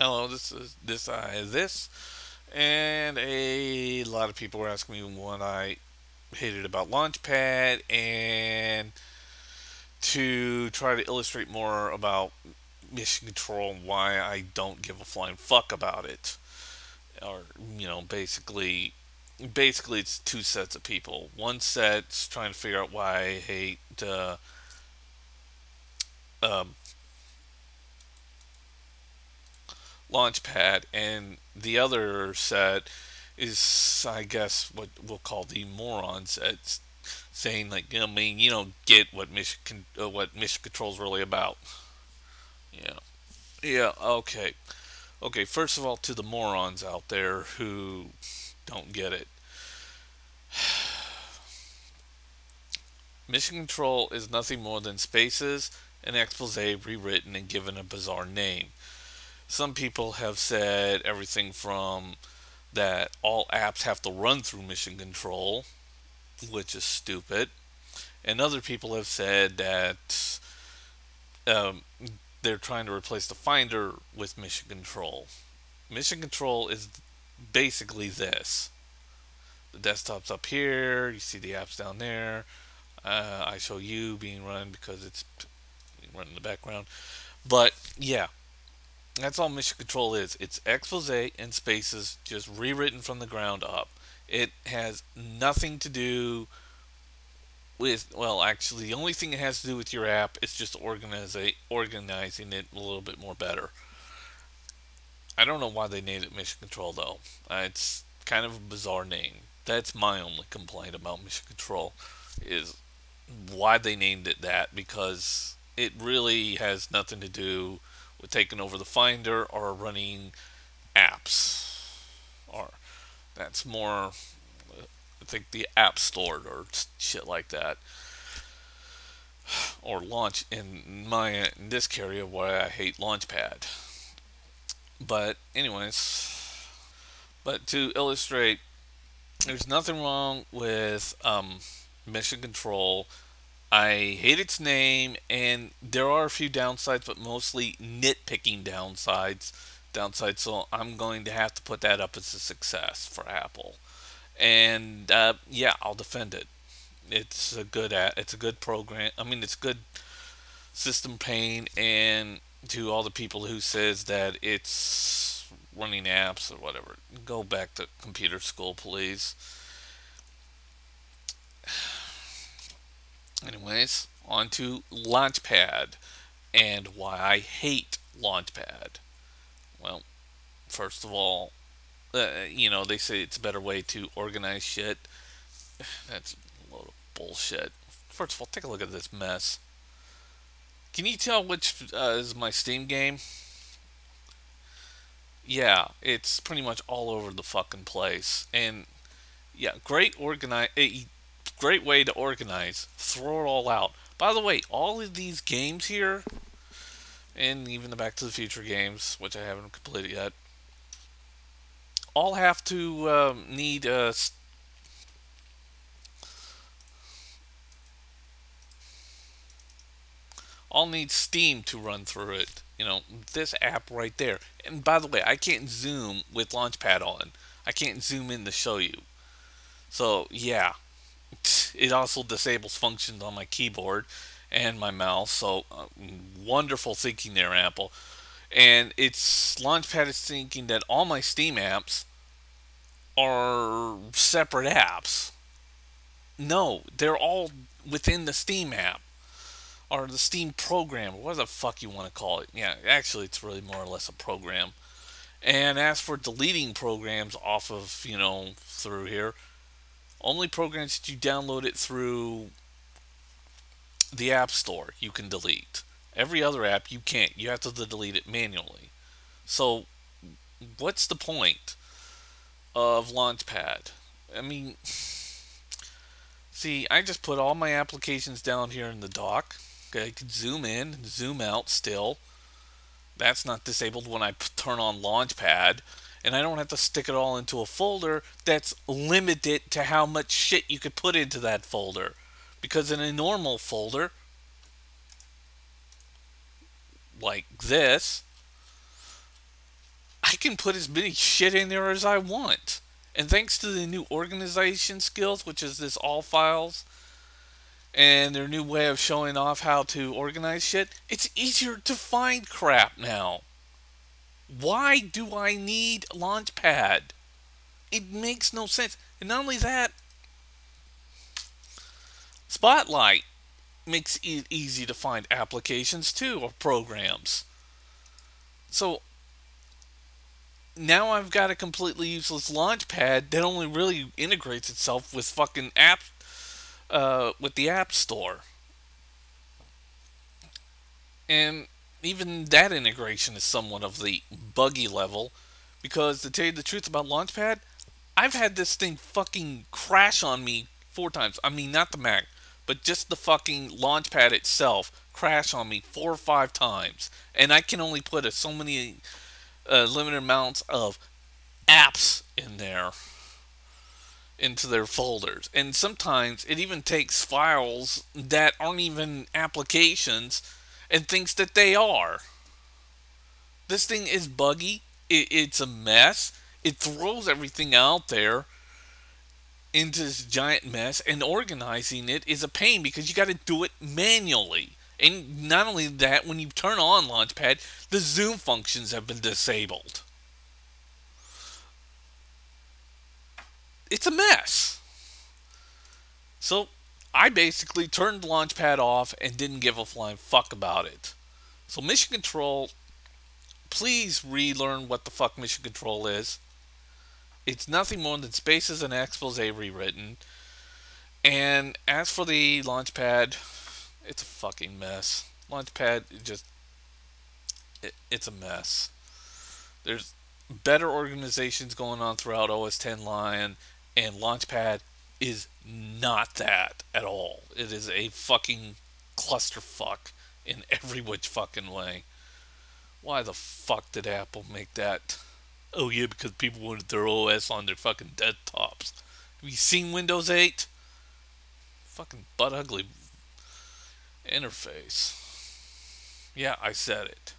Hello, this, and a lot of people were asking me what I hated about Launchpad, and to try to illustrate more about Mission Control and why I don't give a flying fuck about it. Or basically it's two sets of people. One set's trying to figure out why I hate um, Launchpad, and the other set is, I guess, what we'll call the moron set, saying like, I mean, you don't get what Mission Control is really about. Yeah, yeah, okay, okay. First of all, to the morons out there who don't get it, Mission Control is nothing more than spaces and expose rewritten and given a bizarre name. Some people have said everything from that all apps have to run through Mission Control, which is stupid. And other people have said that um, they're trying to replace the Finder with Mission Control. Mission Control is basically this: the desktop's up here, you see the apps down there. I show you being run because it's run in the background. But yeah, that's all Mission Control is. It's expose and spaces just rewritten from the ground up. It has nothing to do with, well, actually, the only thing it has to do with your app is just organizing it a little bit more better. I don't know why they named it Mission Control though. It's kind of a bizarre name. That's my only complaint about Mission Control is why they named it that, because it really has nothing to do with taking over the Finder or running apps. Or that's more, I think, the App Store or shit like that, or launch in this area where I hate Launchpad. But anyways, but to illustrate, there's nothing wrong with Mission Control. I hate its name, and there are a few downsides, but mostly nitpicking downsides. So I'm going to have to put that up as a success for Apple. And yeah, I'll defend it. It's a good program. I mean, it's good system pain, and to all the people who says that it's running apps or whatever, go back to computer school, please. Anyways, on to Launchpad and why I hate Launchpad. Well, first of all, they say it's a better way to organize shit. That's a load of bullshit. First of all, take a look at this mess. Can you tell which is my Steam game? Yeah, it's pretty much all over the fucking place. And yeah, great way to organize. Throw it all out. By the way, all of these games here, and even the Back to the Future games, which I haven't completed yet, all have to need all need Steam to run through it. This app right there. And by the way, I can't zoom with Launchpad on. I can't zoom in to show you. So yeah, it also disables functions on my keyboard and my mouse. So wonderful thinking there, Apple. And it's Launchpad is thinking that all my Steam apps are separate apps. No, they're all within the Steam app or the Steam program, or what the fuck you want to call it. Yeah, actually, it's really more or less a program. And as for deleting programs off of, through here, only programs that you download it through the App Store you can delete. Every other app you can't. You have to delete it manually. So, what's the point of Launchpad? I mean, see, I just put all my applications down here in the dock. Okay, I can zoom in, zoom out still. That's not disabled when I turn on Launchpad. And I don't have to stick it all into a folder that's limited to how much shit you could put into that folder. Because in a normal folder, like this, I can put as many shit in there as I want. And thanks to the new organization skills, which is this all files, and their new way of showing off how to organize shit, it's easier to find crap now. Why do I need Launchpad? It makes no sense. And not only that, Spotlight makes it easy to find applications too, or programs. So now I've got a completely useless Launchpad that only really integrates itself with fucking app, with the App Store. And even that integration is somewhat of the buggy level, because to tell you the truth about Launchpad, I've had this thing fucking crash on me 4 times. I mean, not the Mac, but just the fucking Launchpad itself crash on me 4 or 5 times. And I can only put so many limited amounts of apps in there into their folders. And sometimes it even takes files that aren't even applications and thinks that they are. This thing is buggy. It's a mess. It throws everything out there into this giant mess, and organizing it is a pain because you got to do it manually. And not only that, when you turn on Launchpad, the zoom functions have been disabled. It's a mess. So I basically turned Launchpad off and didn't give a flying fuck about it. So Mission Control, please relearn what the fuck Mission Control is. It's nothing more than spaces and expose rewritten. And as for the Launchpad, it's a fucking mess. Launchpad, it's a mess. There's better organizations going on throughout OS 10 Lion, and Launchpad is not that at all. It is a fucking clusterfuck in every which fucking way. Why the fuck did Apple make that? Oh yeah, because people wanted their OS on their fucking desktops. Have you seen Windows 8? Fucking butt ugly interface. Yeah, I said it.